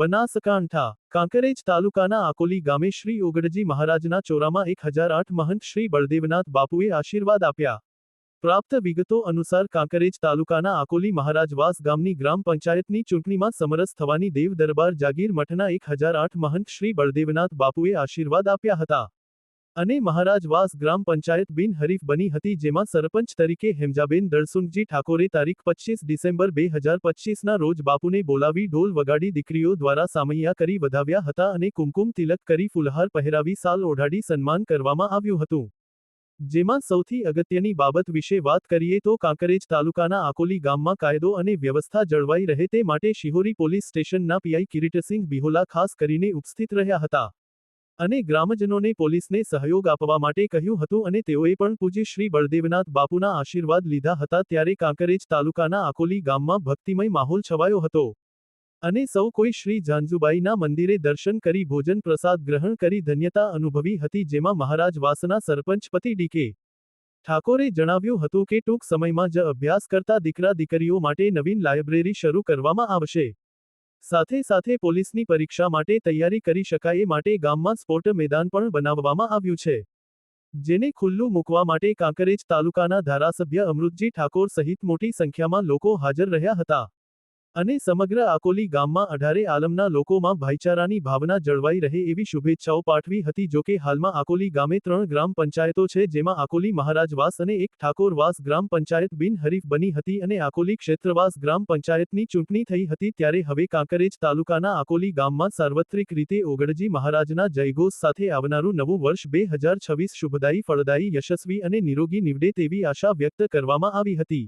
બનાસકાંઠા કાંકરેજ તાલુકાના આકોલી ગામે શ્રી ઓગડજી મહારાજના ચોરામાં 1008 મહંત શ્રી બળદેવનાથ બાપુએ આશીર્વાદ આપ્યા. પ્રાપ્ત વિગતો અનુસાર કાંકરેજ તાલુકાના આકોલી મહારાજવાસ ગામની ગ્રામ પંચાયતની ચૂંટણીમાં સમરસ થવાની દેવ દરબાર જાગીર મઠના 1008 મહંત શ્રી બળદેવનાથ બાપુએ આશીર્વાદ આપ્યા હતા. અને મહારાજવાસ ગ્રામ પંચાયત બિનહરીફ બની હતી, જેમાં સરપંચ તરીકે હેમજાબેન દળસુંગજી ઠાકોરે તારીખ 25 ડિસેમ્બર 2025ના રોજ બાપુને બોલાવી ઢોલ વગાડી દીકરીઓ દ્વારા સામૈયા કરી વધાવ્યા હતા અને કુમકુમ તિલક કરી ફુલહાર પહેરાવી સાલ ઓઢાડી સન્માન કરવામાં આવ્યું હતું. જેમાં સૌથી અગત્યની બાબત વિશે વાત કરીએ તો કાંકરેજ તાલુકાના આકોલી ગામમાં કાયદો અને વ્યવસ્થા જળવાઈ રહે તે માટે શિહોરી પોલીસ સ્ટેશનના પીઆઈ કિરીટસિંહ બિહોલા ખાસ કરીને ઉપસ્થિત રહ્યા હતા. અને ગ્રામજનોને પોલીસને સહયોગ આપવા માટે કહ્યું હતું અને તેઓએ પણ પૂજ્ય શ્રી બળદેવનાથ બાપુના આશીર્વાદ લીધા હતા. ત્યારે કાંકરેજ તાલુકાના આકોલી ગામમાં ભક્તિમય માહોલ છવાયો હતો. અને સૌ કોઈ શ્રી જાંજુબાઈના મંદિરે દર્શન કરી ભોજન પ્રસાદ ગ્રહણ કરી ધન્યતા અનુભવી હતી, જેમાં મહારાજ વાસના સરપંચ પતિ ડી.કે. ઠાકોરે જણાવ્યું હતું કે ટૂંક સમયમાં જ અભ્યાસ કરતા દીકરા દીકરીઓ માટે નવીન લાયબ્રેરી શરૂ કરવામાં આવશે. સાથે સાથે પોલીસની પરીક્ષા માટે તૈયારી કરી શકાય એ માટે ગામમાં સ્પોર્ટ મેદાન પણ બનાવવામાં આવ્યું છે, જેને ખુલ્લું મૂકવા માટે કાંકરેજ તાલુકાના ધારાસભ્ય અમૃતજી ઠાકોર સહિત મોટી સંખ્યામાં લોકો હાજર રહ્યા હતા. અને સમગ્ર આકોલી ગામમાં 18 આલમના લોકોમાં ભાઈચારાની ભાવના જળવાઈ રહે એવી શુભેચ્છાઓ પાઠવી હતી. જોકે હાલમાં આકોલી ગામે 3 ગ્રામ પંચાયતો છે, જેમાં આકોલી મહારાજવાસ અને એક ઠાકોરવાસ ગ્રામ પંચાયત બિનહરીફ બની હતી અને આકોલી ક્ષેત્રવાસ ગ્રામ પંચાયતની ચૂંટણી થઈ હતી. ત્યારે હવે કાંકરેજ તાલુકાના આકોલી ગામમાં સાર્વત્રિક રીતે ઓગડજી મહારાજના જયઘોષ સાથે આવનારું નવું વર્ષ 2026 શુભદાયી ફળદાયી યશસ્વી અને નિરોગી નીવડે તેવી આશા વ્યક્ત કરવામાં આવી હતી.